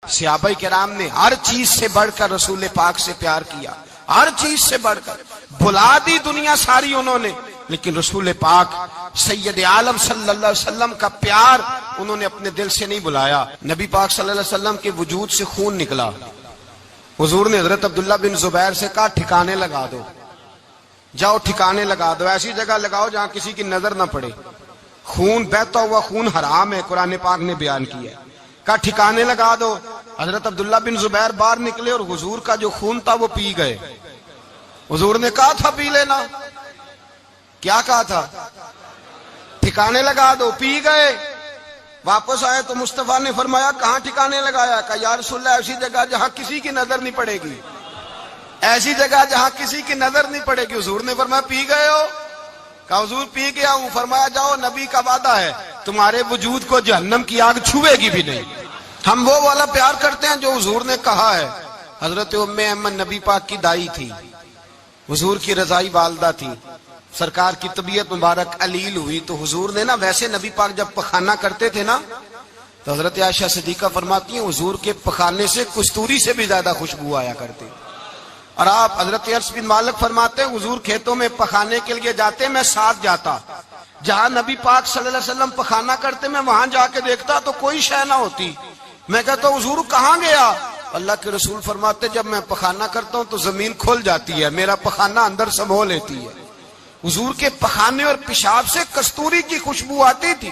صحابہ کرام نے ہر چیز سے بڑھ کر رسول پاک سے پیار کیا، ہر چیز سے بڑھ کر بھلا دی دنیا ساری انہوں نے، لیکن رسول پاک سید عالم صلی اللہ علیہ وسلم کا پیار انہوں نے اپنے دل سے نہیں بلایا۔ نبی پاک صلی اللہ علیہ وسلم کے وجود سے خون نکلا، حضور نے حضرت عبداللہ بن زبیر سے کہا ٹھکانے لگا دو، جاؤ ٹھکانے لگا دو، ایسی جگہ لگاؤ جہاں کسی کی نظر نہ پڑے، خون بہتا ہوا خون حرام ہے، قرآن پاک نے بیان کیا ہے۔ کہا ٹھکانے لگا دو، حضرت عبداللہ بن زبیر باہر نکلے اور حضور کا جو خون تھا وہ پی گئے۔ حضور نے کہا تھا پی لینا، کیا کہا تھا؟ ٹھکانے لگا دو، پی گئے۔ واپس آئے تو مصطفیٰ نے فرمایا کہاں ٹھکانے لگایا؟ کہا یا رسول اللہ ایسی جگہ جہاں کسی کی نظر نہیں پڑے گی، ایسی جگہ جہاں کسی کی نظر نہیں پڑے گی۔ حضور نے فرمایا پی گئے ہو؟ کہا حضور پی گیا ہوں۔ فرمایا جاؤ نبی کا وعدہ ہے تمہارے وجود کو جہنم کی آگ چھوے گی بھی نہیں۔ ہم وہ والا پیار کرتے ہیں جو حضور نے کہا ہے۔ حضرت ام ایمن نبی پاک کی دائی تھی، حضور کی رضائی والدہ تھی، سرکار کی طبیعت مبارک علیل ہوئی تو حضور نے نا، ویسے نبی پاک جب پخانہ کرتے تھے نا تو حضرت عائشہ صدیقہ فرماتی ہیں حضور کے پخانے سے کستوری سے بھی زیادہ خوشبو آیا کرتے۔ اور آپ حضرت انس بن مالک فرماتے ہیں حضور کھیتوں میں پخانے کے لیے جاتے، میں ساتھ جاتا، جہاں نبی پاک صلی اللہ علیہ وسلم پخانہ کرتے میں وہاں جا کے دیکھتا تو کوئی شے نہ ہوتی۔ میں کہتا ہوں حضور کہاں گیا؟ اللہ کے رسول فرماتے جب میں پخانہ کرتا ہوں تو زمین کھل جاتی ہے، میرا پخانہ اندر سمو لیتی ہے۔ حضور کے پخانے اور پیشاب سے کستوری کی خوشبو آتی تھی،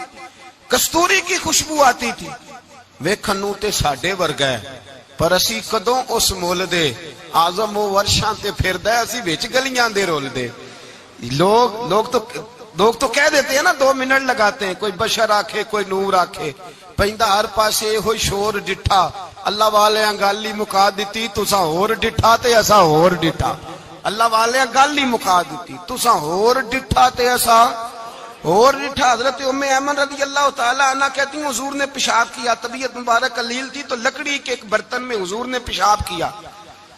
کستوری کی خوشبو آتی تھی۔ ویکھنوں تے ساڈے ورگا ہے پر اسی کدوں اس مول دے، آزم و ورشاں تے پھردا ہے اسی وچ گلیاں دے رول دے۔ لوگ تو کہہ دیتے ہیں نا 2 منٹ لگاتے ہیں، کوئی بشر آکھے کوئی نور آکھے، پیندا ہر پاسے ہوئی شور ڈٹھا، اللہ والے گل ہی مکا دیتی تساں ہور ڈٹھا تے اساں ہور ڈٹھا، اللہ والے گل ہی مکا دیتی تساں ہور ڈٹھا تے اساں اور ڈٹھا۔ حضرت ام ایمن رضی اللہ تعالی عنہ کہتی ہیں حضور نے پیشاب کیا، طبیعت مبارک علیل تھی تو لکڑی کے ایک برتن میں حضور نے پیشاب کیا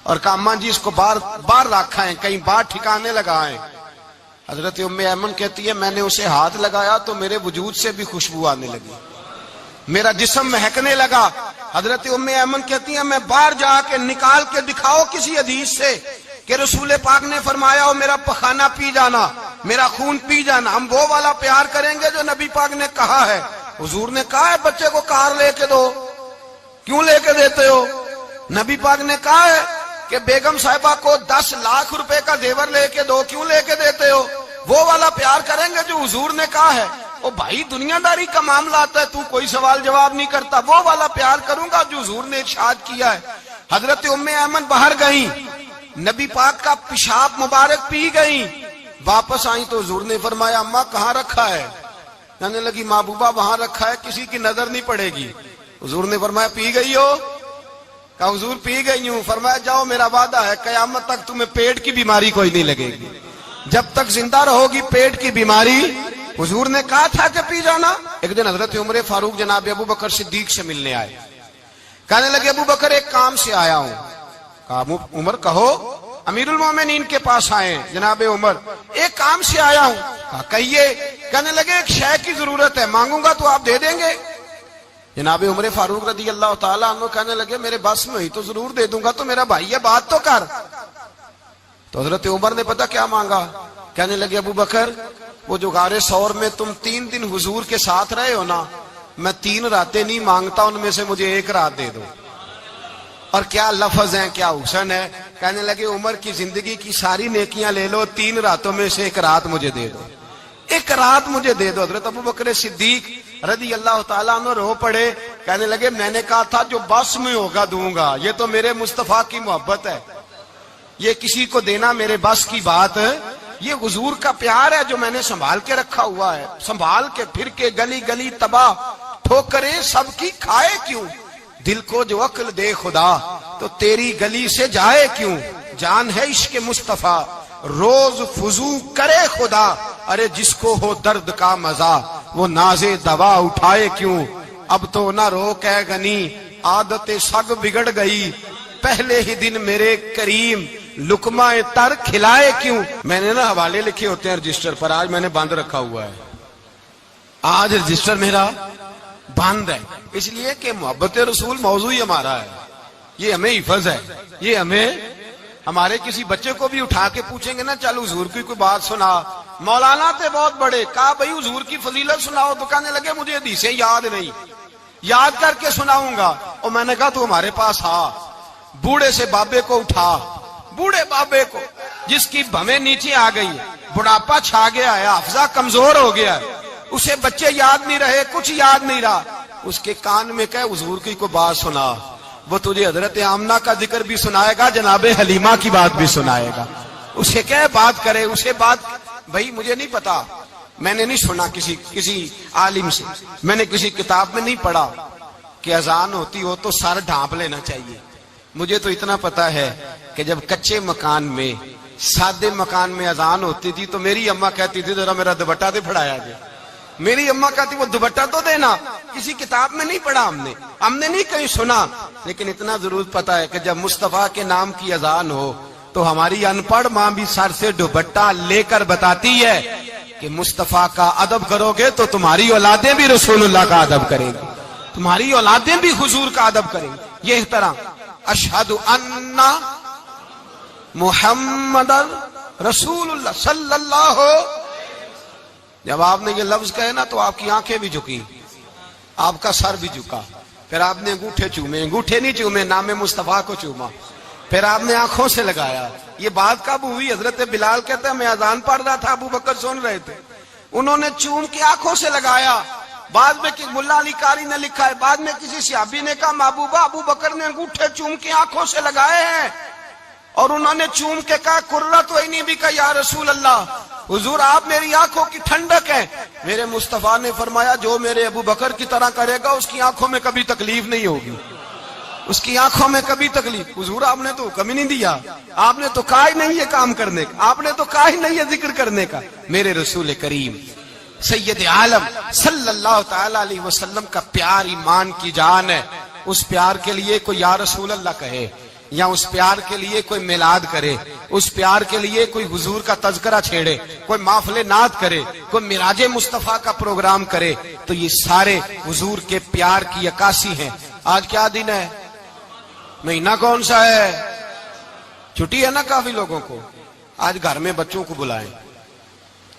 اور کہا اماں جی اس کو باہر رکھا ہے، کہیں باہر ٹھکانے لگائیں۔ حضرت ام ایمن کہتی ہے میں نے اسے ہاتھ لگایا تو میرے وجود سے بھی خوشبو آنے لگی، میرا جسم مہکنے لگا۔ حضرت ام ایمن کہتی ہیں میں باہر جا کے نکال کے دکھاؤ کسی حدیث سے کہ رسول پاک نے فرمایا ہو میرا پخانہ پی جانا، میرا خون پی جانا۔ ہم وہ والا پیار کریں گے جو نبی پاک نے کہا ہے۔ حضور نے کہا ہے بچے کو کار لے کے دو، کیوں لے کے دیتے ہو؟ نبی پاک نے کہا ہے کہ بیگم صاحبہ کو 10 لاکھ روپے کا زیور لے کے دو، کیوں لے کے دیتے ہو؟ وہ والا پیار کریں گے جو حضور نے کہا ہے۔ او بھائی دنیا داری کا معاملہ آتا ہے تو کوئی سوال جواب نہیں کرتا، وہ والا پیار کروں گا جو حضور نے ارشاد کیا ہے۔ حضرت ام ایمن باہر گئیں، نبی پاک کا پیشاب مبارک پی گئیں، واپس آئیں تو حضور نے فرمایا اماں کہاں رکھا ہے؟ کہنے لگی محبوبہ وہاں رکھا ہے کسی کی نظر نہیں پڑے گی۔ حضور نے فرمایا پی گئی ہو؟ کہا حضور پی گئی ہوں۔ فرمایا جاؤ میرا وعدہ ہے قیامت تک تمہیں پیٹ کی بیماری کوئی نہیں لگے گی، جب تک زندہ رہو گی پیٹ کی بیماری۔ حضور نے کہا تھا کہ پی جانا۔ ایک دن حضرت عمر فاروق جناب ابو بکر صدیق سے ملنے آئے، کہنے لگے ابو بکر ایک کام سے آیا ہوں۔ کہا عمر کہو۔ امیر المومنین کے پاس آئے جناب عمر، ایک کام سے آیا ہوں۔ کہا کہیے۔ کہنے لگے ایک شے کی ضرورت ہے، مانگوں گا تو آپ دے دیں گے؟ جناب عمر فاروق رضی اللہ تعالیٰ عنہ کہنے لگے میرے بس میں ہوئی تو ضرور دے دوں گا، تو میرا بھائی ہے بات تو کر۔ تو حضرت عمر نے پتہ کیا مانگا؟ کہنے لگے ابو بکر وہ جو غار ثور میں تم 3 دن حضور کے ساتھ رہے ہو نا، میں 3 راتیں نہیں مانگتا، ان میں سے مجھے 1 رات دے دو۔ اور کیا لفظ ہیں، کیا حسن ہے۔ کہنے لگے عمر کی زندگی کی ساری نیکیاں لے لو، 3 راتوں میں سے 1 رات مجھے دے دو، 1 رات مجھے دے دو۔ حضرت ابو بکر صدیق رضی اللہ تعالیٰ عنہ رو پڑے، کہنے لگے میں نے کہا تھا جو بس میں ہوگا دوں گا، یہ تو میرے مصطفیٰ کی محبت ہے، یہ کسی کو دینا میرے بس کی بات ہے، یہ حضور کا پیار ہے جو میں نے سنبھال کے رکھا ہوا ہے، سنبھال کے پھر کے گلی گلی تباہ ٹھوکریں سب کی کھائے کیوں، دل کو جو عقل دے خدا تو تیری گلی سے جائے کیوں، جان ہے عشق مصطفیٰ روز فضو کرے خدا، ارے جس کو ہو درد کا مزہ وہ ناز دوا اٹھائے کیوں، اب تو نہ روک ہے غنی عادت سگ بگڑ گئی، پہلے ہی دن میرے کریم لقمہ تر کھلائے کیوں۔ میں نے نا حوالے لکھے ہوتے ہیں رجسٹر پر، آج میں نے بند رکھا ہوا ہے، آج رجسٹر میرا بند ہے، اس لیے کہ محبت رسول موضوع ہی ہمارا ہے، یہ ہمیں حفظ ہے، یہ ہمیں ہمارے کسی بچے کو بھی اٹھا کے پوچھیں گے نا چل حضور کی کوئی بات سنا، مولانا تھے بہت بڑے، کہا بھائی حضور کی فضیلت سناؤ، تو کہنے لگے مجھے حدیثیں یاد نہیں، یاد کر کے سناؤں گا، اور میں نے کہا تو ہمارے پاس آ، بوڑھے سے بابے کو اٹھا، بوڑھے بابے کو جس کی بھویں نیچے آ گئی ہے، بڑھاپا چھا گیا ہے، حافظہ کمزور ہو گیا ہے، اسے بچے یاد نہیں رہے، کچھ یاد نہیں رہا، اس کے کان میں کہے حضور کی کوئی بات سنا، وہ تجھے حضرت آمنہ کا ذکر بھی سنائے گا، جناب حلیمہ کی بات بھی سنائے گا، اسے کہے بات کرے، اسے بات، بھائی مجھے نہیں پتا، میں نے نہیں سنا کسی عالم سے، میں نے کسی کتاب میں نہیں پڑھا کہ اذان ہوتی ہو تو سر ڈھانپ لینا چاہیے، مجھے تو اتنا پتا ہے کہ جب کچے مکان میں، سادے مکان میں اذان ہوتی تھی تو میری اماں کہتی تھی ذرا میرا دوپٹہ دے پھڑایا جائے، میری اماں کہتی وہ دوپٹہ تو دینا، کسی کتاب میں نہیں پڑھا ہم نے نہیں کہیں سنا، لیکن اتنا ضرور پتا ہے کہ جب مصطفیٰ کے نام کی اذان ہو تو ہماری ان پڑھ ماں بھی سر سے دوپٹہ لے کر بتاتی ہے کہ مصطفیٰ کا ادب کرو گے تو تمہاری اولادیں بھی رسول اللہ کا ادب کریں گی، تمہاری اولادیں بھی حضور کا ادب کریں گی، یہ احترام، اشہد ان محمد رسول اللہ صلی اللہ، جب آپ نے یہ لفظ کہے نا تو آپ کی آنکھیں بھی جھکی، آپ کا سر بھی جھکا، پھر آپ نے انگوٹھے چومے، انگوٹھے نہیں چومے، نام مصطفیٰ کو چوما، پھر آپ نے آنکھوں سے لگایا، یہ بات کب ہوئی؟ حضرت بلال کہتے ہیں میں اذان پڑھ رہا تھا، ابو بکر سن رہے تھے، انہوں نے چوم کے آنکھوں سے لگایا، بعد میں ملا علی قاری نے لکھا ہے، بعد میں کسی صحابی نے کہا محبوبہ ابو بکر نے انگوٹھے چوم کے آنکھوں سے لگائے ہیں، اور انہوں نے چوم کے کہا قرۃ عینی بک یا رسول اللہ، حضور آپ میری آنکھوں کی ٹھنڈک ہے، میرے مصطفیٰ نے فرمایا جو میرے ابو بکر کی طرح کرے گا اس کی آنکھوں میں کبھی تکلیف نہیں ہوگی، اس کی آنکھوں میں کبھی تکلیف، حضور آپ نے تو حکم ہی نہیں دیا، آپ نے تو کہا ہی نہیں یہ کام کرنے کا، آپ نے تو کہا ہی نہیں یہ ذکر کرنے کا، میرے رسول کریم سید عالم صلی اللہ تعالی علیہ وسلم کا پیار ایمان کی جان ہے، اس پیار کے لیے کوئی یا رسول اللہ کہے، یا اس پیار کے لیے کوئی میلاد کرے، اس پیار کے لیے کوئی حضور کا تذکرہ چھیڑے، کوئی محفل نعت کرے، کوئی معراج مصطفیٰ کا پروگرام کرے، تو یہ سارے حضور کے پیار کی عکاسی ہیں۔ آج کیا دن ہے؟ مہینہ کون سا ہے؟ چھٹی ہے نا کافی لوگوں کو، آج گھر میں بچوں کو بلائیں،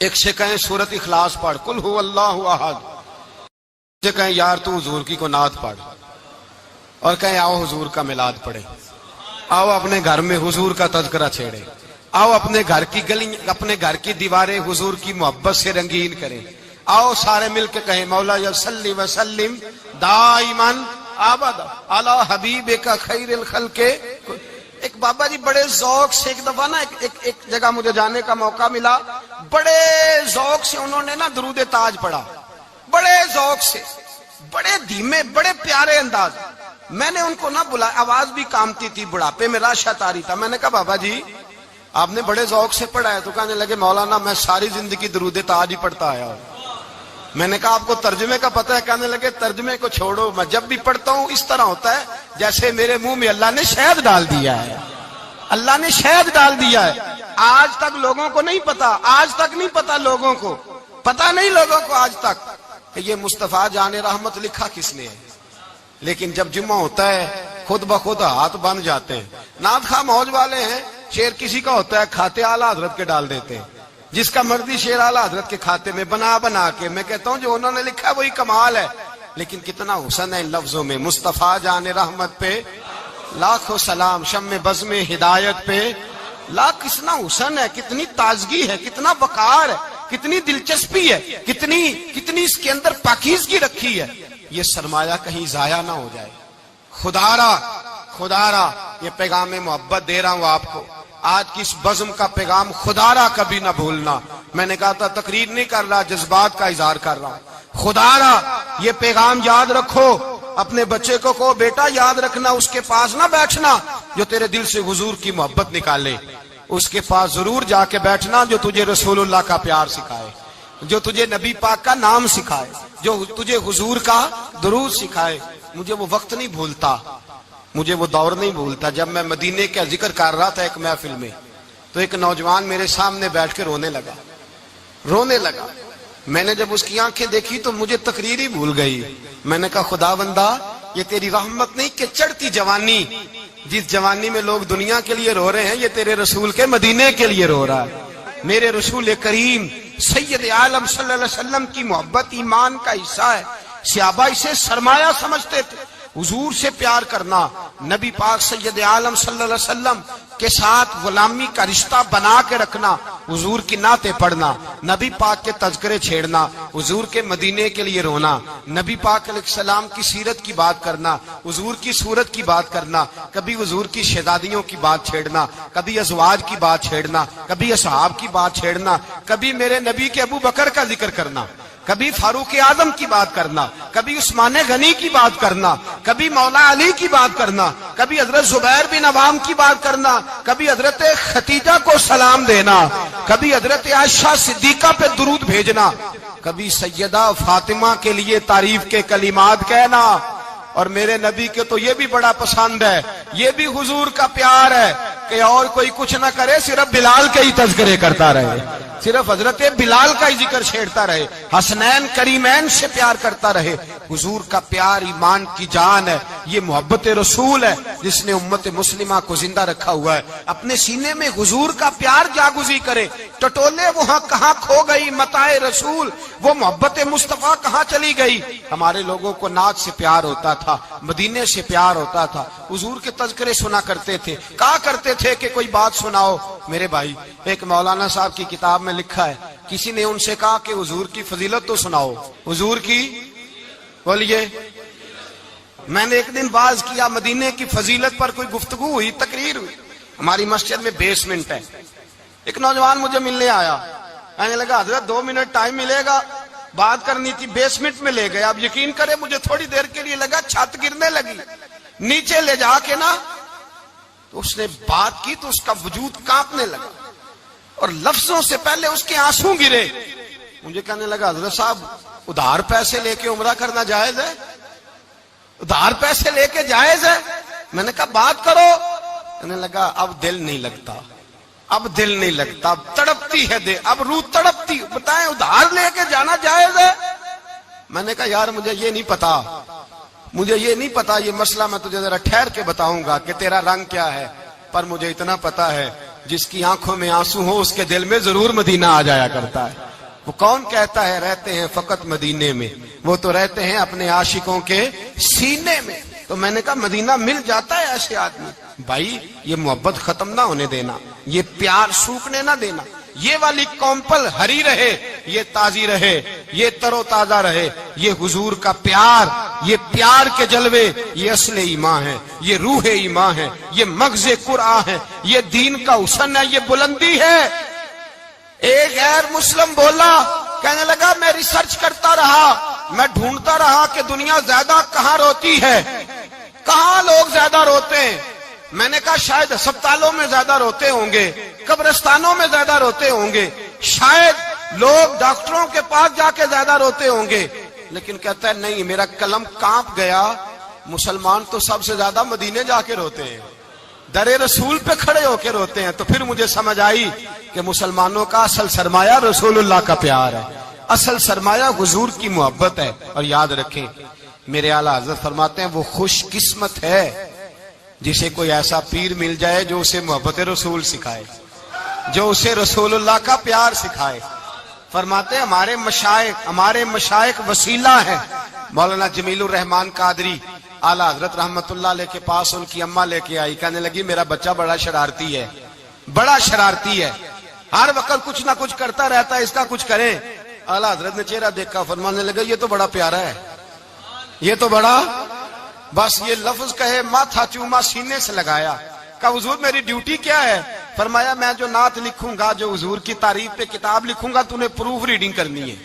ایک سے کہیں سورۃ اخلاص پڑھ، قل هو اللہ احد، سے کہیں یار تو حضور کی کو نعت پڑھ، اور کہیں آؤ حضور کا میلاد پڑھے، آؤ اپنے گھر میں حضور کا تذکرہ چھیڑے، آؤ اپنے گھر کی گلی، اپنے گھر کی دیواریں حضور کی محبت سے رنگین کریں، آؤ سارے مل کے کہیں مولا یا صلی وسلم دائما ابدا علی حبیبک خیر الخلق۔ ایک بابا جی بڑے ذوق سے ایک دفعہ نا ایک جگہ مجھے جانے کا موقع ملا، بڑے ذوق سے انہوں نے نا درود تاج پڑھا، بڑے ذوق سے، بڑے دھیمے، بڑے پیارے انداز، میں نے ان کو نہ بلایا، آواز بھی کامتی تھی، بڑھاپے میں راشت آ رہی تھا، میں نے کہا بابا جی آپ نے بڑے ذوق سے پڑھا ہے، تو کہنے لگے مولانا میں ساری زندگی درود تاج ہی پڑھتا آیا ہوں۔ میں نے کہا آپ کو ترجمے کا پتہ ہے؟ کہنے لگے ترجمے کو چھوڑو، میں جب بھی پڑھتا ہوں اس طرح ہوتا ہے جیسے میرے منہ میں اللہ نے شہد ڈال دیا ہے، اللہ نے شہد ڈال دیا ہے۔ آج تک لوگوں کو نہیں پتا، آج تک نہیں پتا لوگوں کو، پتا نہیں لوگوں کو آج تک کہ یہ مصطفیٰ جان رحمت لکھا کس نے ہے، لیکن جب جمعہ ہوتا ہے خود بخود ہاتھ بن جاتے ہیں۔ نعت خواہ موج والے ہیں، شعر کسی کا ہوتا ہے کھاتے اعلیٰ حضرت کے ڈال دیتے ہیں، جس کا مرضی شعر اعلیٰ حضرت کے کھاتے میں بنا کے، میں کہتا ہوں جو انہوں نے لکھا ہے وہی کمال ہے، لیکن کتنا حسن ہے ان لفظوں میں، مصطفیٰ جان رحمت پہ لاکھوں سلام، شم بزم ہدایت پہ لاکھ، کتنا حسن ہے، کتنی تازگی ہے، کتنا وقار ہے، کتنی دلچسپی ہے، کتنی اس کے اندر پاکیزگی رکھی ہے، یہ سرمایہ کہیں ضائع نہ ہو جائے۔ خدا را یہ پیغام محبت دے رہا ہوں آپ کو، آج کی اس بزم کا پیغام خدا را کبھی نہ بھولنا۔ میں نے کہا تھا تقریر نہیں کر رہا، جذبات کا اظہار کر رہا ہوں۔ خدا را یہ پیغام یاد رکھو، اپنے بچے کو کہو بیٹا یاد رکھنا، اس کے پاس نہ بیٹھنا جو تیرے دل سے حضور کی محبت نکالے، اس کے پاس ضرور جا کے بیٹھنا جو تجھے رسول اللہ کا پیار سکھائے، جو تجھے نبی پاک کا نام سکھائے، جو تجھے حضور کا درود سکھائے۔ مجھے وہ وقت نہیں بھولتا، مجھے وہ دور نہیں بھولتا، جب میں مدینے کا ذکر کر رہا تھا ایک محفل میں، تو ایک نوجوان میرے سامنے بیٹھ کے رونے لگا، میں نے جب اس کی آنکھیں دیکھی تو مجھے تقریر ہی بھول گئی. میں نے کہا خدا بندہ یہ تیری رحمت نہیں کہ چڑھتی جوانی، جس جوانی میں لوگ دنیا کے لیے رو رہے ہیں یہ تیرے رسول کے مدینے کے لیے رو رہا ہے. میرے رسول کریم سید عالم صلی اللہ علیہ وسلم کی محبت ایمان کا حصہ ہے. صحابہ اسے سرمایہ سمجھتے تھے. حضور سے پیار کرنا، نبی پاک سید عالم صلی اللہ علیہ وسلم کے ساتھ غلامی کا رشتہ بنا کے رکھنا، حضور کی نعتیں پڑھنا، نبی پاک کے تذکرے چھیڑنا، حضور کے مدینے کے لیے رونا، نبی پاک علیہ السلام کی سیرت کی بات کرنا، حضور کی صورت کی بات کرنا، کبھی حضور کی شہزادیوں کی بات چھیڑنا، کبھی ازواج کی بات چھیڑنا، کبھی اصحاب کی بات چھیڑنا، کبھی میرے نبی کے ابو بکر کا ذکر کرنا، کبھی فاروق اعظم کی بات کرنا، کبھی عثمان غنی کی بات کرنا، کبھی مولا علی کی بات کرنا، کبھی حضرت زبیر بن عوام کی بات کرنا، کبھی حضرت خدیجہ کو سلام دینا، کبھی حضرت عائشہ صدیقہ پہ درود بھیجنا، کبھی سیدہ فاطمہ کے لیے تعریف کے کلمات کہنا. اور میرے نبی کے تو یہ بھی بڑا پسند ہے، یہ بھی حضور کا پیار ہے کہ اور کوئی کچھ نہ کرے، صرف بلال کے ہی تذکرے کرتا رہے، صرف حضرت بلال کا ہی ذکر چھیڑتا رہے، حسنین کریمین سے پیار کرتا رہے. حضور کا پیار ایمان کی جان ہے. یہ محبت رسول ہے جس نے امت مسلمہ کو زندہ رکھا ہوا ہے. اپنے سینے میں حضور کا پیار جاگزی کرے. ٹٹولے وہاں کہاں کھو گئی متاع رسول، وہ محبت مصطفیٰ کہاں چلی گئی. ہمارے لوگوں کو نعت سے پیار ہوتا تھا، مدینے سے پیار ہوتا تھا، حضور کے تذکرے سنا کرتے تھے. کہا کرتے تھے کہ کوئی بات سناؤ. میرے بھائی ایک مولانا صاحب کی کتاب میں لکھا ہے، کسی نے ان سے کہا کہ حضور کی فضیلت تو سناؤ. حضور کی بولیے. میں نے ایک دن واعظ کیا، مدینے کی فضیلت پر کوئی گفتگو ہوئی، تقریر ہوئی. ہماری مسجد میں بیسمنٹ ہے. ایک نوجوان مجھے ملنے آیا، کہنے لگا حضرت 2 منٹ ٹائم ملے گا، بات کرنی تھی. بیسمنٹ میں لے گیا. اب یقین کرے مجھے تھوڑی دیر کے لیے لگا چھت گرنے لگی. نیچے لے جا کے نا تو اس نے بات کی تو اس کا وجود کانپنے لگا اور لفظوں سے پہلے اس کے آنسو گرے. مجھے کہنے لگا حضرت صاحب ادھار پیسے لے کے عمرہ کرنا جائز ہے؟ ادھار پیسے لے کے جائز ہے؟ میں نے کہا بات کرو. کہنے لگا اب دل نہیں لگتا، اب دل نہیں لگتا، اب تڑپتی ہے دل، اب روح تڑپتی. بتائیں ادھار لے کے جانا جائز ہے؟ میں نے کہا یار مجھے یہ نہیں پتا، مجھے یہ نہیں پتا یہ مسئلہ میں تجھے ذرا ٹھہر کے بتاؤں گا کہ تیرا رنگ کیا ہے. پر مجھے اتنا پتا ہے جس کی آنکھوں میں آنسو ہو اس کے دل میں ضرور مدینہ آ جایا کرتا ہے. وہ کون کہتا ہے رہتے ہیں فقط مدینے میں، وہ تو رہتے ہیں اپنے عاشقوں کے سینے میں. تو میں نے کہا مدینہ مل جاتا ہے ایسے آدمی. بھائی یہ محبت ختم نہ ہونے دینا، یہ پیار سوکھنے نہ دینا. یہ والی کومپل ہری رہے، یہ تازی رہے، یہ تر و تازہ رہے. یہ حضور کا پیار، یہ پیار کے جلوے، یہ اصل ایمان ہے، یہ روح ایمان ہے، یہ مغز قرآن ہے، یہ دین کا حسن ہے، یہ بلندی ہے. ایک غیر مسلم بولا، کہنے لگا میں ریسرچ کرتا رہا، میں ڈھونڈتا رہا کہ دنیا زیادہ کہاں روتی ہے، کہاں لوگ زیادہ روتے ہیں. میں نے کہا شاید ہسپتالوں میں زیادہ روتے ہوں گے، قبرستانوں میں زیادہ روتے ہوں گے، شاید لوگ ڈاکٹروں کے پاس جا کے زیادہ روتے ہوں گے. لیکن کہتا ہے نہیں، میرا قلم کانپ گیا، مسلمان تو سب سے زیادہ مدینے جا کے روتے ہیں، در رسول پہ کھڑے ہو کے روتے ہیں. تو پھر مجھے سمجھ آئی کہ مسلمانوں کا اصل سرمایہ رسول اللہ کا پیار ہے، اصل سرمایہ حضور کی محبت ہے. اور یاد رکھیں میرے اعلیٰ حضرت فرماتے ہیں وہ خوش قسمت ہے جسے کوئی ایسا پیر مل جائے جو اسے محبت رسول سکھائے، جو اسے رسول اللہ کا پیار سکھائے. فرماتے ہیں ہمارے مشائخ وسیلہ ہیں. مولانا جمیل الرحمان قادری اعلیٰ حضرت رحمت اللہ علیہ کے پاس ان کی اماں لے کے آئی، کہنے لگی میرا بچہ بڑا شرارتی ہے، بڑا شرارتی ہے، ہر وقت کچھ نہ کچھ کرتا رہتا ہے، اس کا کچھ کریں. اعلیٰ حضرت نے چہرہ دیکھا، فرمانے لگا یہ تو بڑا پیارا ہے، یہ تو بڑا، بس یہ لفظ کہے ماتھا چوما سینے سے لگایا. کہا حضور میری ڈیوٹی کیا ہے؟ فرمایا میں جو نعت لکھوں گا، جو حضور کی تعریف پہ کتاب لکھوں گا، تو نے پروف ریڈنگ کرنی ہے،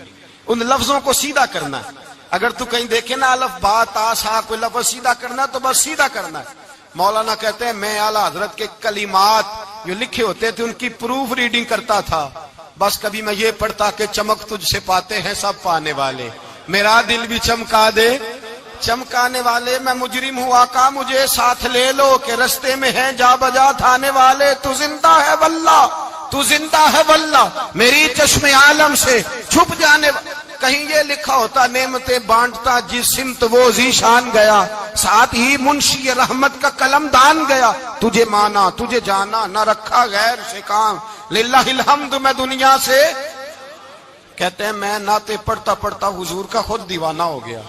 ان لفظوں کو سیدھا کرنا ہے. اگر تو کہیں دیکھے نا الف با تا سا کوئی لفظ سیدھا کرنا تو بس سیدھا کرنا ہے. مولانا کہتے ہیں میں اعلیٰ حضرت کے کلمات جو لکھے ہوتے تھے ان کی پروف ریڈنگ کرتا تھا. بس کبھی میں یہ پڑھتا کہ چمک تجھ سے پاتے ہیں سب پانے والے، میرا دل بھی چمکا دے چمکانے والے. میں مجرم ہوں آقا مجھے ساتھ لے لو کہ رستے میں ہیں جا بجا تھانے والے. تو زندہ ہے واللہ تو زندہ ہے واللہ میری چشم عالم سے چھپ جانے کہیں یہ لکھا ہوتا نعمتیں بانٹتا جس سمت وہ ذیشان گیا ساتھ ہی منشی رحمت کا قلم دان گیا تجھے مانا تجھے جانا نہ رکھا غیر سے کام للہ الحمد میں دنیا سے کہتے ہیں میں نعتیں پڑھتا پڑھتا حضور کا خود دیوانہ ہو گیا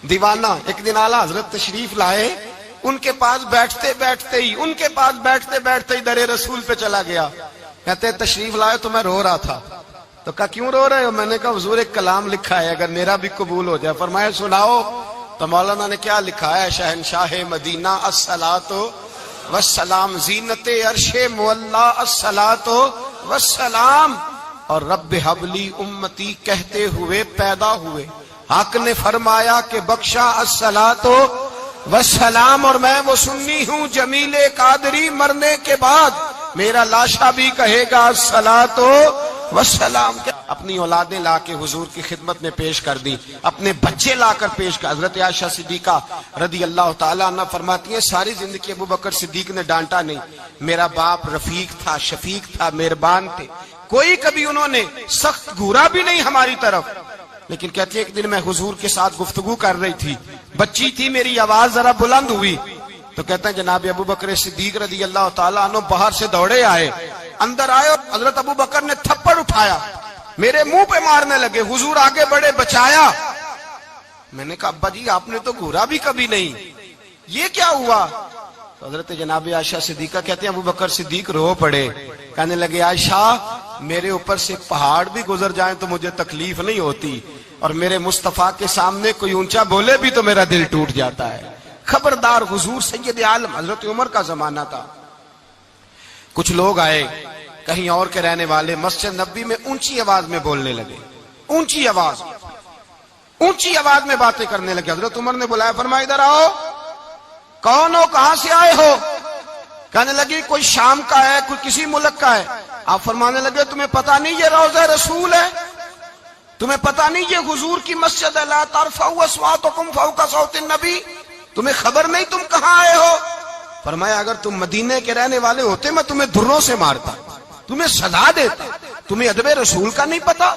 دیوانہ ایک دن اعلیٰ حضرت تشریف لائے ان کے پاس بیٹھتے بیٹھتے ہی در رسول پہ چلا گیا کہتے ہیں تشریف لائے تو میں رو رہا تھا تو کہا کیوں رو رہے ہو میں نے کہا حضور ایک کلام لکھا ہے اگر میرا بھی قبول ہو جائے فرمایا سناؤ تو مولانا نے کیا لکھا ہے شہنشاہ مدینہ الصلاۃ والسلام زینت عرش مولا الصلاۃ والسلام اور رب حبلی امتی کہتے ہوئے پیدا ہوئے حق نے فرمایا کہ بخشا الصلاۃ والسلام اور میں وہ سنی ہوں جمیل قادری مرنے کے بعد میرا لاشا بھی کہے گا الصلاۃ والسلام اپنی اولادیں لا کے حضور کی خدمت میں پیش کر دی اپنے بچے لا کر پیش کر حضرت عائشہ صدیقہ رضی اللہ تعالیٰ عنہ فرماتی ہیں ساری زندگی ابو بکر صدیق نے ڈانٹا نہیں میرا باپ رفیق تھا شفیق تھا مہربان تھے کوئی کبھی انہوں نے سخت گھورا بھی نہیں ہماری طرف لیکن کہتی ہے ایک دن میں حضور کے ساتھ گفتگو کر رہی تھی بچی تھی میری آواز ذرا بلند ہوئی تو کہتے ہیں جناب ابو بکر صدیق رضی اللہ تعالیٰ عنہ باہر سے دوڑے آئے اندر آئے اور حضرت ابو بکر نے تھپڑ اٹھایا میرے منہ پہ مارنے لگے حضور آگے بڑھے بچایا میں نے کہا ابا جی آپ نے تو گھورا بھی کبھی نہیں یہ کیا ہوا تو حضرت جناب عائشہ صدیقہ کہتے ہیں ابو بکر صدیق رو پڑے کہنے لگے عائشہ میرے اوپر سے پہاڑ بھی گزر جائیں تو مجھے تکلیف نہیں ہوتی اور میرے مصطفیٰ کے سامنے کوئی اونچا بولے بھی تو میرا دل ٹوٹ جاتا ہے خبردار حضور سید عالم حضرت عمر کا زمانہ تھا کچھ لوگ آئے کہیں اور کے رہنے والے مسجد نبوی میں اونچی آواز میں بولنے لگے اونچی آواز میں باتیں کرنے لگے حضرت عمر نے بلایا فرمایا ادھر آؤ کون ہو کہاں سے آئے ہو کہنے لگی کوئی شام کا ہے کوئی کسی ملک کا ہے آپ فرمانے لگے تمہیں پتا نہیں یہ روضہ رسول ہے تمہیں پتا نہیں یہ حضور کی مسجد ہے لا ترفعوا اصواتکم فوق صوت النبی تمہیں خبر نہیں تم کہاں آئے ہو فرمایا اگر تم مدینے کے رہنے والے ہوتے میں تمہیں دھروں سے مارتا تمہیں سزا دیتا تمہیں ادب رسول کا نہیں پتا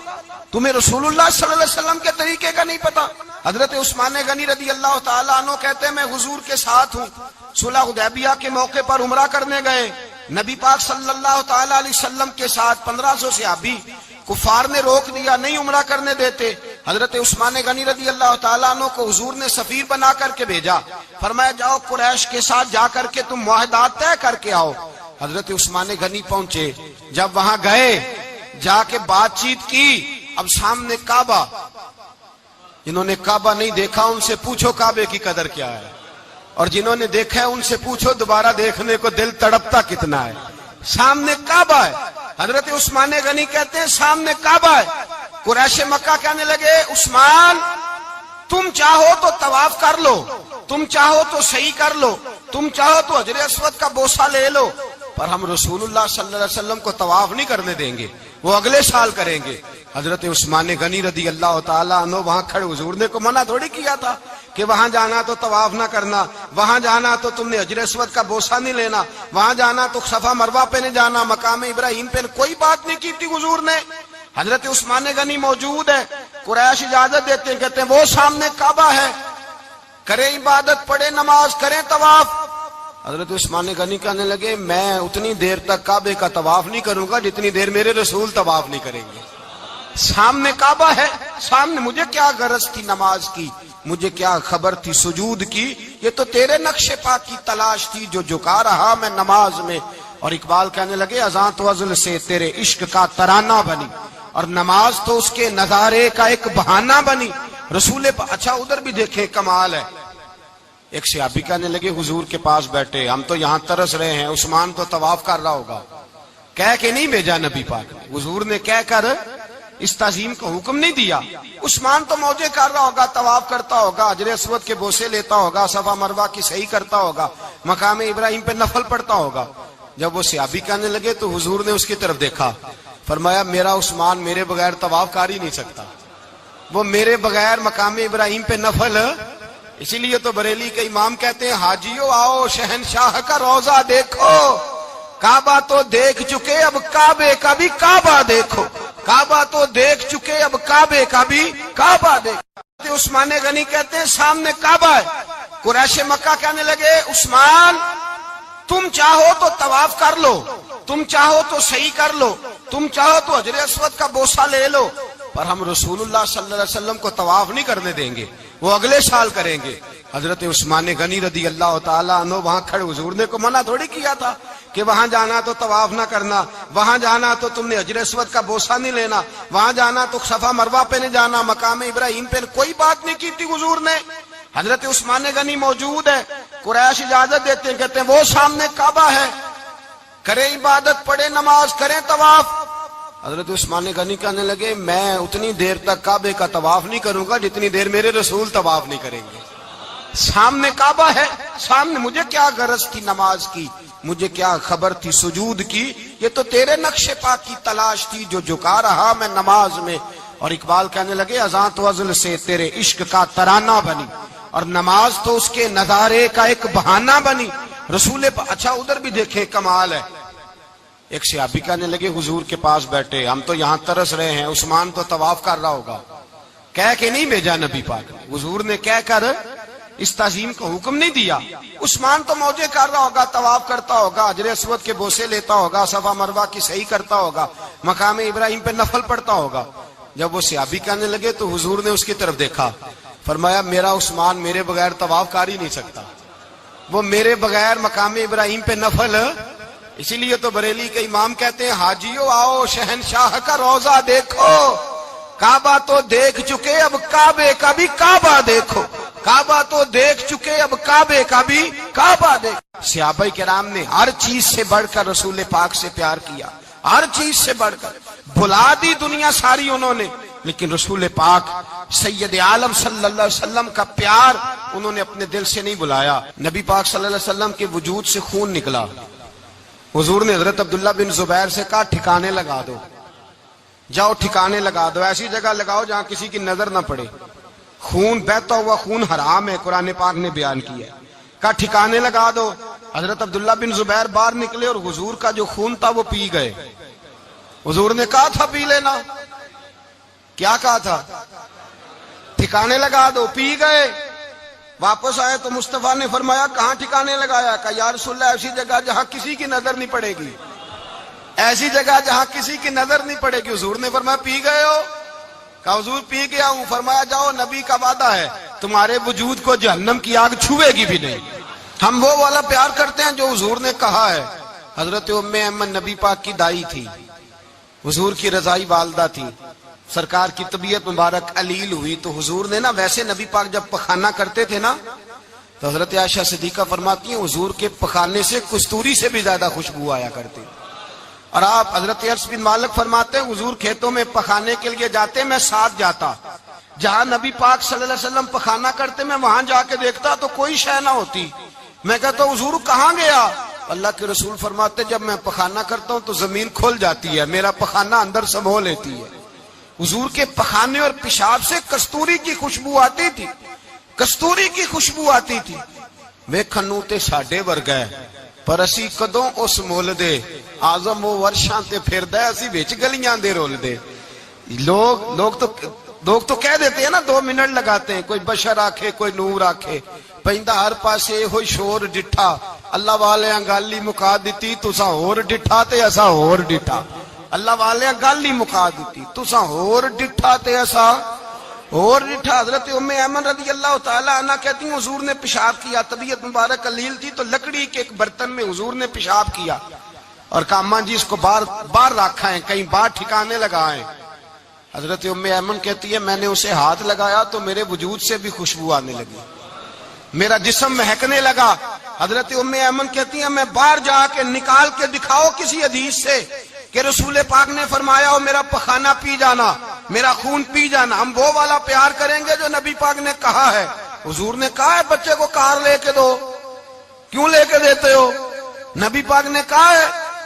تمہیں رسول اللہ صلی اللہ علیہ وسلم کے طریقے کا نہیں پتا حضرت عثمان غنی رضی اللہ تعالیٰ عنہ کہتے ہیں میں حضور کے ساتھ ہوں صلح حدیبیہ کے موقع پر عمرہ کرنے گئے نبی پاک صلی اللہ تعالیٰ علیہ وسلم کے ساتھ 1500 صحابی کفار نے روک دیا نہیں عمرہ کرنے دیتے حضرت عثمان غنی رضی اللہ تعالیٰ عنہ کو حضور نے سفیر بنا کر کے بھیجا فرمایا جاؤ قریش کے ساتھ جا کر کے تم معاہدات طے کر کے آؤ حضرت عثمان غنی پہنچے جب وہاں گئے جا کے بات چیت کی اب سامنے کعبہ جنہوں نے کعبہ نہیں دیکھا ان سے پوچھو کعبے کی قدر کیا ہے اور جنہوں نے دیکھا ہے ان سے پوچھو دوبارہ دیکھنے کو دل تڑپتا کتنا ہے سامنے کعبہ ہے حضرت عثمان غنی کہتے ہیں سامنے کعبہ ہے قریش مکہ کہنے لگے عثمان تم چاہو تو طواف کر لو تم چاہو تو صحیح کر لو تم چاہو تو حجر اسود کا بوسہ لے لو پر ہم رسول اللہ صلی اللہ علیہ وسلم کو طواف نہیں کرنے دیں گے وہ اگلے سال کریں گے حضرت عثمان غنی رضی اللہ تعالیٰ عنہ وہاں کھڑے حضور نے کو منع تھوڑی کیا تھا کہ وہاں جانا تو طواف نہ کرنا وہاں جانا تو تم نے حجر اسود کا بوسہ نہیں لینا وہاں جانا تو صفا مروہ پہ نہیں جانا مقام ابراہیم پہ کوئی بات نہیں کی تھی حضور نے حضرت عثمان غنی موجود ہے قریش اجازت دیتے ہیں کہتے ہیں وہ سامنے کعبہ ہے کریں عبادت پڑھے نماز کریں طواف حضرت عثمان غنی کہنے لگے میں اتنی دیر تک کعبے کا طواف نہیں کروں گا جتنی دیر میرے رسول طواف نہیں کریں گے سامنے کعبہ ہے سامنے مجھے کیا غرض تھی نماز کی مجھے کیا خبر تھی سجود کی یہ تو تیرے نقش پاک کی تلاش تھی جو جھکا رہا میں نماز میں اور اقبال کہنے لگے اذان تو ازل سے تیرے عشق کا ترانہ بنی اور نماز تو اس کے نظارے کا ایک بہانہ بنی رسول اچھا ادھر بھی دیکھیں کمال ہے ایک صحابی کہنے لگے حضور کے پاس بیٹھے ہم تو یہاں ترس رہے ہیں عثمان تو طواف کر رہا ہوگا کہہ کے نہیں بھیجا نبی پاک نے حضور نے کہہ کر اس تعظیم کا حکم نہیں دیا عثمان تو موجے کر رہا ہوگا طواف کرتا ہوگا حجر اسود کے بوسے لیتا ہوگا صفا مروہ کی صحیح کرتا ہوگا مقام ابراہیم پہ نفل پڑھتا ہوگا جب وہ صحابی کہنے لگے تو حضور نے اس کی طرف دیکھا فرمایا میرا عثمان میرے بغیر طواف کر ہی نہیں سکتا وہ میرے بغیر مقام ابراہیم پہ نفل اسی لیے تو بریلی کے امام کہتے ہیں حاجیو آؤ شہنشاہ کا روضہ دیکھو کعبہ تو دیکھ چکے اب کعبے کا بھی کعبہ دیکھو، کعبہ تو دیکھ چکے اب کعبے کا بھی کعبہ دیکھو۔ عثمان غنی کہتے ہیں سامنے کعبہ ہے، قریش مکہ کہنے لگے عثمان تم چاہو تو طواف کر لو، تم چاہو تو صحیح کر لو، تم چاہو تو حجر اسود کا بوسہ لے لو، پر ہم رسول اللہ صلی اللہ علیہ وسلم کو طواف نہیں کرنے دیں گے، وہ اگلے سال کریں گے۔ حضرت عثمان غنی رضی اللہ تعالیٰ عنہ وہاں کھڑے، حضور نے کو منع تھوڑی کیا تھا کہ وہاں جانا تو طواف نہ کرنا، وہاں جانا تو تم نے حجر اسود کا بوسہ نہیں لینا، وہاں جانا تو صفا مروہ پہ نہیں جانا، مقام ابراہیم پہ کوئی بات نہیں کی تھی حضور نے۔ حضرت عثمان غنی موجود ہے، قریش اجازت دیتے ہیں، کہتے ہیں وہ سامنے کعبہ ہے، کریں عبادت، پڑھیں نماز، کریں طواف۔ حضرت عثمان غنی کہنے لگے میں اتنی دیر تک کعبے کا طواف نہیں کروں گا جتنی دیر میرے رسول طواف نہیں کریں گے۔ سامنے کعبہ ہے، سامنے، مجھے کیا غرض تھی نماز کی، مجھے کیا خبر تھی سجود کی، یہ تو تیرے نقش پا کی تلاش تھی جو جھکا رہا میں نماز میں۔ اور اقبال کہنے لگے اذان تو ازل سے تیرے عشق کا ترانہ بنی، اور نماز تو اس کے نظارے کا ایک بہانہ بنی۔ رسول اچھا ادھر بھی دیکھیں کمال ہے، ایک صحابی کہنے لگے حضور کے پاس بیٹھے ہم تو یہاں ترس رہے ہیں، عثمان تو طواف کر رہا ہوگا، کہہ کے نہیں بھیجا نبی پاک، حضور نے کہہ کر اس تعظیم کو حکم نہیں دیا، عثمان تو موجے کر رہا ہوگا، طواف کرتا ہوگا، حجر اسود کے بوسے لیتا ہوگا، صفا مروہ کی صحیح کرتا ہوگا، مقام ابراہیم پہ نفل پڑھتا ہوگا۔ جب وہ صحابی کہنے لگے تو حضور نے اس کی طرف دیکھا، فرمایا میرا عثمان میرے بغیر طواف کر ہی نہیں سکتا، وہ میرے بغیر مقام ابراہیم پہ نفل۔ اسی لیے تو بریلی کے امام کہتے ہیں حاجیو آؤ شہنشاہ کا روضہ دیکھو، کعبہ تو دیکھ چکے اب کعبے کا بھی کعبہ دیکھو، کعبہ تو دیکھ چکے اب کعبے کا بھی کعبہ دیکھو۔ صحابہ کرام نے ہر چیز سے بڑھ کر رسول پاک سے پیار کیا، ہر چیز سے بڑھ کر، بھلا دی دنیا ساری انہوں نے، لیکن رسول پاک سید عالم صلی اللہ علیہ وسلم کا پیار انہوں نے اپنے دل سے نہیں بلایا۔ نبی پاک صلی اللہ علیہ وسلم کے وجود سے خون نکلا، حضور نے حضرت عبداللہ بن زبیر سے کہا ٹھکانے لگا دو، جاؤ ٹھکانے لگا دو، ایسی جگہ لگاؤ جہاں کسی کی نظر نہ پڑے، خون بہتا ہوا خون حرام ہے، قرآن پاک نے بیان کیا ہے، کہا ٹھکانے لگا دو۔ حضرت عبداللہ بن زبیر باہر نکلے اور حضور کا جو خون تھا وہ پی گئے۔ حضور نے کہا تھا پی لینا، کیا کہا تھا؟ ٹھکانے لگا دو، پی گئے۔ واپس آئے تو مصطفیٰ نے فرمایا کہاں ٹھکانے لگایا؟ کہا یا رسول اللہ ایسی جگہ جہاں کسی کی نظر نہیں پڑے گی، ایسی جگہ جہاں کسی کی نظر نہیں پڑے گی۔ حضور نے فرمایا پی گئے ہو؟ کہا حضور پی گیا ہوں۔ فرمایا جاؤ نبی کا وعدہ ہے تمہارے وجود کو جہنم کی آگ چھوے گی بھی نہیں۔ ہم وہ والا پیار کرتے ہیں جو حضور نے کہا ہے۔ حضرت ام ایمن نبی پاک کی دائی تھی، حضور کی رضائی والدہ تھی، سرکار کی طبیعت مبارک علیل ہوئی تو حضور نے نا، ویسے نبی پاک جب پخانہ کرتے تھے نا تو حضرت عائشہ صدیقہ فرماتی ہیں حضور کے پخانے سے کستوری سے بھی زیادہ خوشبو آیا کرتی۔ اور آپ حضرت انس بن مالک فرماتے ہیں حضور کھیتوں میں پخانے کے لیے جاتے میں ساتھ جاتا، جہاں نبی پاک صلی اللہ علیہ وسلم پخانہ کرتے میں وہاں جا کے دیکھتا تو کوئی شے نہ ہوتی، میں کہتا حضور کہاں گیا؟ اللہ کے رسول فرماتے جب میں پخانہ کرتا ہوں تو زمین کھل جاتی ہے، میرا پخانہ اندر سمو لیتی ہے۔ حضور کے پخانے اور پیشاب سے کستوری کی خوشبو آتی تھی، کستوری کی خوشبو آتی تھی۔ ویکھنوں تے ساڈے ورگا ہے پر اسی کدوں اس مول دے، آزم وہ ورشاں تے پھردا ہے اسی وچ گلیاں دے رول دے۔ لوگ تو کہہ دیتے ہیں نا 2 منٹ لگاتے ہیں، کوئی بشر آکھے کوئی نور آکھے، پیندا ہر پاسے ہوئی شور ڈٹھا، اللہ والے گل ہی مکا دتی تساں ہور ڈٹھا تے اساں ہور ڈٹھا، اللہ والے گل ہی مکا دیتی تساں ہور ڈٹھا تے اساں اور ڈٹھا۔ حضرت ام ایمن رضی اللہ تعالی عنہ کہتی ہیں حضور نے پیشاب کیا، طبیعت مبارک علیل تھی تو لکڑی کے ایک برتن میں حضور نے پیشاب کیا اور کہا اماں جی اس کو باہر رکھا ہے، کہیں باہر ٹھکانے لگائیں۔ حضرت ام ایمن کہتی ہے میں نے اسے ہاتھ لگایا تو میرے وجود سے بھی خوشبو آنے لگی، میرا جسم مہکنے لگا۔ حضرت ام ایمن کہتی ہیں میں باہر جا کے نکال کے دکھاؤ کسی حدیث سے کہ رسول پاک نے فرمایا ہو میرا پخانہ پی جانا، میرا خون پی جانا۔ ہم وہ والا پیار کریں گے جو نبی پاک نے کہا ہے۔ حضور نے کہا ہے بچے کو کار لے کے دو، کیوں لے کے دیتے ہو؟ نبی پاک نے کہا ہے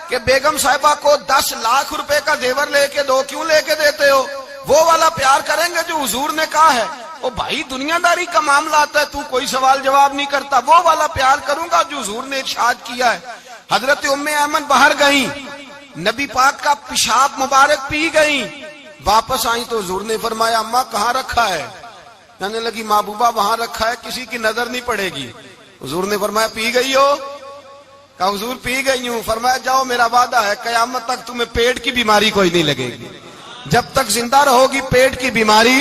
کہ بیگم صاحبہ کو 10 لاکھ روپے کا زیور لے کے دو، کیوں لے کے دیتے ہو؟ وہ والا پیار کریں گے جو حضور نے کہا ہے۔ او بھائی دنیا داری کا معاملہ آتا ہے تو کوئی سوال جواب نہیں کرتا، وہ والا پیار کروں گا جو حضور نے ارشاد کیا ہے۔ حضرت ام ایمن باہر گئیں، نبی پاک کا پیشاب مبارک پی گئیں، واپس آئیں تو حضور نے فرمایا اماں کہاں رکھا ہے؟ کہنے لگی محبوبہ وہاں رکھا ہے، کسی کی نظر نہیں پڑے گی۔ حضور نے فرمایا پی گئی ہو؟ کہا حضور پی گئی ہوں۔ فرمایا جاؤ میرا وعدہ ہے قیامت تک تمہیں پیٹ کی بیماری کوئی نہیں لگے گی، جب تک زندہ رہو گی پیٹ کی بیماری۔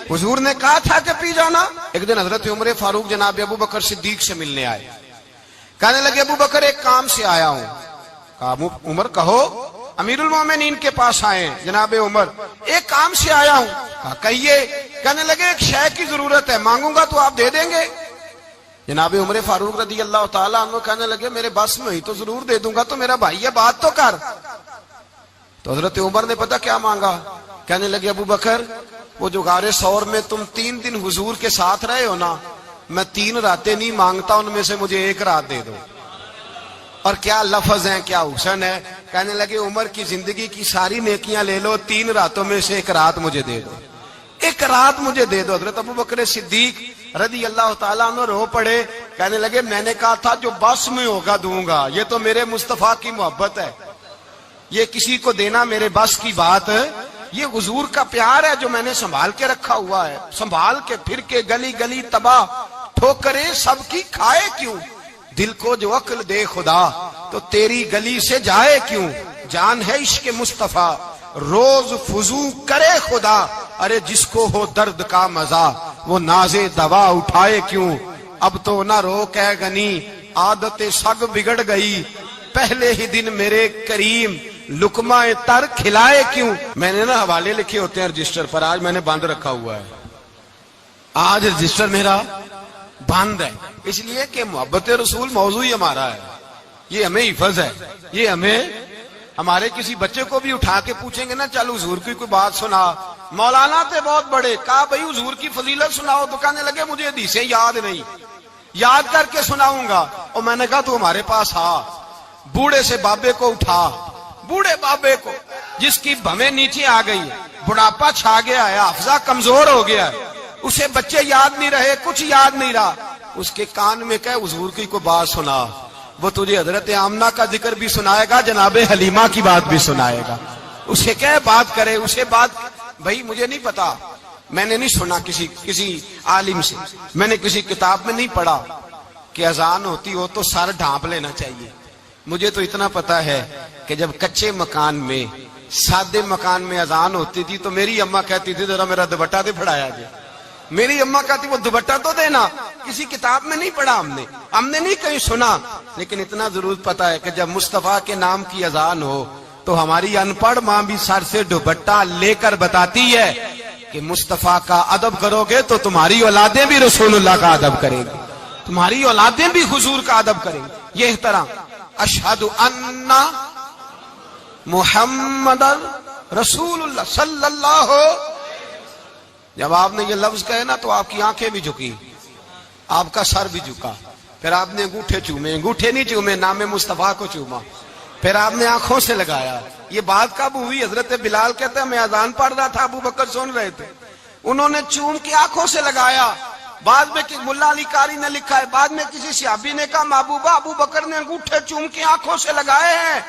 حضور نے کہا تھا کہ پی جانا۔ ایک دن حضرت عمر فاروق جناب ابو بکر صدیق سے ملنے آئے، کہنے لگے ابو بکر ایک کام سے آیا ہوں۔ کہا عمر کہو۔ امیر المومنین کے پاس آئے ہیں جناب عمر، ایک کام سے آیا ہوں۔ کہا کہیے۔ کہنے لگے ایک شے کی ضرورت ہے، مانگوں گا تو آپ دے دیں گے؟ جناب عمر فاروق رضی اللہ تعالیٰ عنہ کہنے لگے میرے بس میں ہی تو ضرور دے دوں گا، تو میرا بھائی ہے بات تو کر۔ تو حضرت عمر نے پتہ کیا مانگا؟ کہنے لگے ابو بکر وہ جو غار ثور میں تم 3 دن حضور کے ساتھ رہے ہو نا، میں 3 راتیں نہیں مانگتا، ان میں سے مجھے ایک رات دے دو۔ اور کیا لفظ ہیں، کیا حسن ہے۔ کہنے لگے عمر کی زندگی کی ساری نیکیاں لے لو، 3 راتوں میں سے ایک رات مجھے دے دو، ایک رات مجھے دے دو۔ حضرت ابو بکر صدیق رضی اللہ تعالیٰ عنہ رو پڑے، کہنے لگے میں نے کہا تھا جو بس میں ہوگا دوں گا، یہ تو میرے مصطفیٰ کی محبت ہے، یہ کسی کو دینا میرے بس کی بات ہے، یہ حضور کا پیار ہے جو میں نے سنبھال کے رکھا ہوا ہے، سنبھال کے پھر کے گلی گلی تباہ ٹھوکریں سب کی کھائے کیوں، دل کو جو عقل دے خدا تو تیری گلی سے جائے کیوں، جان ہے عشق مصطفیٰ روز فضو کرے خدا، ارے جس کو ہو درد کا مزہ وہ ناز دوا اٹھائے کیوں، اب تو نہ روک ہے غنی عادت سگ بگڑ گئی، پہلے ہی دن میرے کریم لقمہ تر کھلائے کیوں۔ میں نے نا حوالے لکھے ہوتے ہیں رجسٹر پر، آج میں نے بند رکھا ہوا ہے، آج رجسٹر میرا بند ہے، اس لیے کہ محبت رسول موضوع ہی ہمارا ہے، یہ ہمیں حفظ ہے، یہ ہمیں ہمارے کسی بچے کو بھی اٹھا کے پوچھیں گے نا چل حضور کی کوئی بات سنا، مولانا تھے بہت بڑے، کہا بھائی حضور کی فضیلت سناؤ، تو کہنے لگے مجھے حدیثیں یاد نہیں، یاد کر کے سناؤں گا۔ اور میں نے کہا تو ہمارے پاس آ، بوڑھے سے بابے کو اٹھا، بوڑھے بابے کو جس کی بھویں نیچے آ گئی ہے، بڑھاپا چھا گیا ہے، حافظہ کمزور ہو گیا ہے، اسے بچے یاد نہیں رہے، کچھ یاد نہیں رہا، اس کے کان میں کہے حضور کی کوئی بات سنا، وہ تجھے حضرت آمنہ کا ذکر بھی سنائے گا، جناب حلیمہ کی بات بھی سنائے گا، اسے کہے بات کرے، اسے بات۔ بھائی مجھے نہیں پتا، میں نے نہیں سنا کسی عالم سے، میں نے کسی کتاب میں نہیں پڑھا کہ اذان ہوتی ہو تو سر ڈھانپ لینا چاہیے، مجھے تو اتنا پتا ہے کہ جب کچے مکان میں سادے مکان میں اذان ہوتی تھی تو میری اماں کہتی تھی ذرا میرا دوپٹہ دے پھڑایا جائے، میری اماں کہتی وہ دوپٹہ تو دینا، کسی کتاب میں نہیں پڑھا ہم نے نہیں کہیں سنا، لیکن اتنا ضرور پتا ہے کہ جب مصطفیٰ کے نام کی اذان ہو تو ہماری ان پڑھ ماں بھی سر سے دوپٹہ لے کر بتاتی ہے کہ مصطفیٰ کا ادب کرو گے تو تمہاری اولادیں بھی رسول اللہ کا ادب کریں گی، تمہاری اولادیں بھی حضور کا ادب کریں گی۔ یہ احترام، اشہد ان محمد رسول اللہ صلی اللہ، جب آپ نے یہ لفظ کہے نا تو آپ کی آنکھیں بھی جھکی، آپ کا سر بھی جھکا، پھر آپ نے انگوٹھے چومے، انگوٹھے نہیں چومے، نام مصطفیٰ کو چوما، پھر آپ نے آنکھوں سے لگایا۔ یہ بات کب ہوئی؟ حضرت بلال کہتے ہیں میں اذان پڑھ رہا تھا، ابو بکر سن رہے تھے، انہوں نے چوم کے آنکھوں سے لگایا۔ بعد میں ملا علی قاری نے لکھا ہے، بعد میں کسی صحابی نے کہا محبوبہ ابو بکر نے انگوٹھے چوم کے آنکھوں سے لگائے ہیں،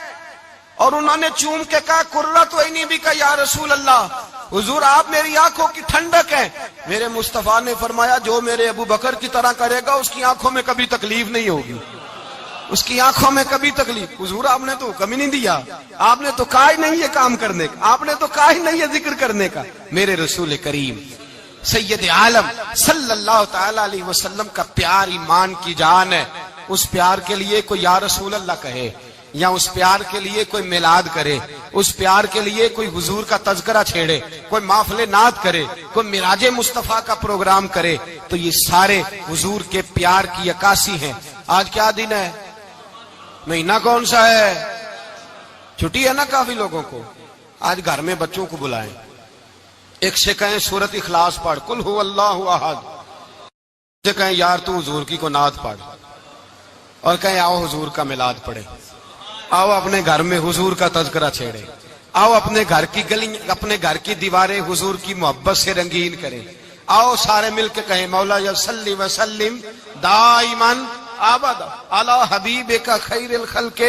اور انہوں نے چوم کے کہا قرۃ عینی بک یا رسول اللہ، حضور آپ میری آنکھوں کی ٹھنڈک ہے۔ میرے مصطفیٰ نے فرمایا جو میرے ابو بکر کی طرح کرے گا اس کی آنکھوں میں کبھی تکلیف نہیں ہوگی، اس کی آنکھوں میں کبھی تکلیف۔ حضور آپ نے تو حکم ہی نہیں دیا، آپ نے تو کہا ہی نہیں یہ کام کرنے کا، آپ نے تو کہا ہی نہیں یہ ذکر کرنے کا۔ میرے رسول کریم سید عالم صلی اللہ تعالی علیہ وسلم کا پیار ایمان کی جان ہے، اس پیار کے لیے کوئی یا رسول اللہ کہے، یا اس پیار کے لیے کوئی میلاد کرے، اس پیار کے لیے کوئی حضور کا تذکرہ چھیڑے، کوئی محفل نعت کرے، کوئی معراج مصطفیٰ کا پروگرام کرے، تو یہ سارے حضور کے پیار کی عکاسی ہیں۔ آج کیا دن ہے؟ مہینہ کون سا ہے؟ چھٹی ہے نا کافی لوگوں کو، آج گھر میں بچوں کو بلائیں، ایک سے کہیں سورۃ اخلاص پڑھ، قل هو اللہ احد، سے کہیں یار تو حضور کی کو نعت پڑھ، اور کہیں آؤ حضور کا میلاد پڑھے، آؤ اپنے گھر میں حضور کا تذکرہ چھیڑے، آؤ اپنے گھر کی گلی اپنے گھر کی دیواریں حضور کی محبت سے رنگین کریں، آؤ سارے مل کے کہیں مولا یا صلی وسلم دائماً آباد علی حبیب کا خیر الخلق.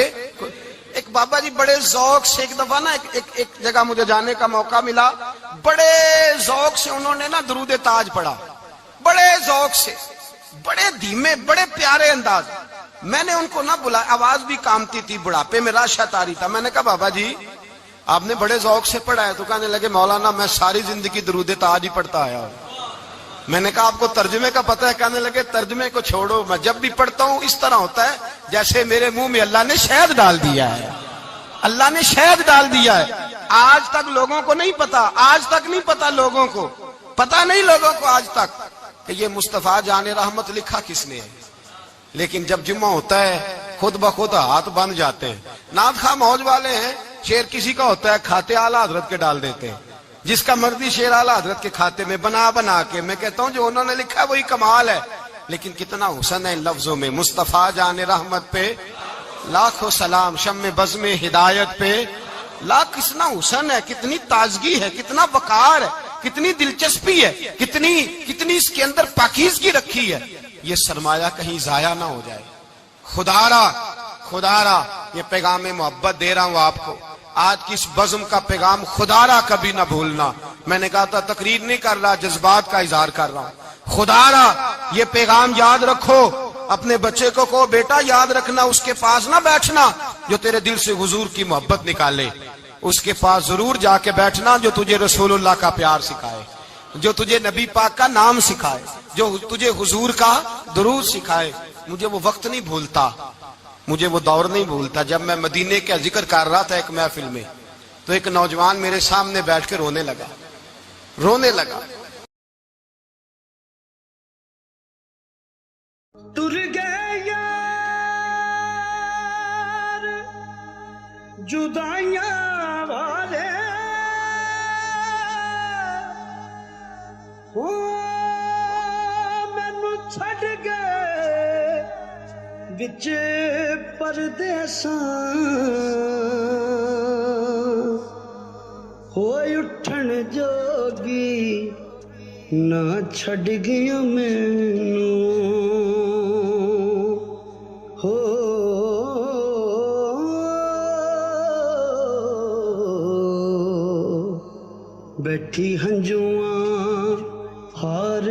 ایک بابا جی بڑے ذوق سے ایک دفعہ نا ایک جگہ مجھے جانے کا موقع ملا. بڑے ذوق سے انہوں نے نا درود تاج پڑھا, بڑے ذوق سے, بڑے دھیمے, بڑے پیارے انداز. میں نے ان کو نہ بلا, آواز بھی کامتی تھی, بڑھاپے میں راشت آ رہی تھا. میں نے کہا بابا جی آپ نے بڑے ذوق سے پڑھا ہے. تو کہنے لگے مولانا میں ساری زندگی درود تاج ہی پڑھتا آیا ہوں. میں نے کہا آپ کو ترجمے کا پتہ ہے؟ کہنے لگے ترجمے کو چھوڑو, میں جب بھی پڑھتا ہوں اس طرح ہوتا ہے جیسے میرے منہ میں اللہ نے شہد ڈال دیا ہے. اللہ نے شہد ڈال دیا ہے. آج تک لوگوں کو نہیں پتا, آج تک نہیں پتا لوگوں کو, پتا نہیں لوگوں کو آج تک کہ یہ مصطفیٰ جان رحمت لکھا کس نے ہے. لیکن جب جمعہ ہوتا ہے خود بخود ہاتھ بن جاتے ہیں. نعت خواہ موج والے ہیں, شعر کسی کا ہوتا ہے کھاتے اعلیٰ حضرت کے ڈال دیتے ہیں. جس کا مرضی شعر اعلیٰ حضرت کے کھاتے میں بنا بنا کے. میں کہتا ہوں جو انہوں نے لکھا ہے وہی کمال ہے. لیکن کتنا حسن ہے ان لفظوں میں. مصطفیٰ جان رحمت پہ لاکھوں سلام, شم بزم ہدایت پہ لاکھ. کتنا حسن ہے, کتنی تازگی ہے, کتنا وقار ہے, کتنی دلچسپی ہے, کتنی اس کے اندر پاکیزگی رکھی ہے. یہ سرمایہ کہیں ضائع نہ ہو جائے. خدا را یہ پیغام محبت دے رہا ہوں آپ کو. آج کی اس بزم کا پیغام خدا را کبھی نہ بھولنا. میں نے کہا تھا تقریر نہیں کر رہا, جذبات کا اظہار کر رہا ہوں. خدا را یہ پیغام یاد رکھو. اپنے بچے کو کہو بیٹا یاد رکھنا, اس کے پاس نہ بیٹھنا جو تیرے دل سے حضور کی محبت نکالے. اس کے پاس ضرور جا کے بیٹھنا جو تجھے رسول اللہ کا پیار سکھائے, جو تجھے نبی پاک کا نام سکھائے, جو تجھے حضور کا درود سکھائے. مجھے وہ وقت نہیں بھولتا, مجھے وہ دور نہیں بھولتا جب میں مدینے کا ذکر کر رہا تھا ایک محفل میں, تو ایک نوجوان میرے سامنے بیٹھ کے رونے لگا. تر گئے یار جدائیاں والے مینوں چھڈ گئے وچ پردیساں ہوئے اٹھن جوگی نہ چھڈ گیا مینوں ہو بیٹھی ہنجواں ہار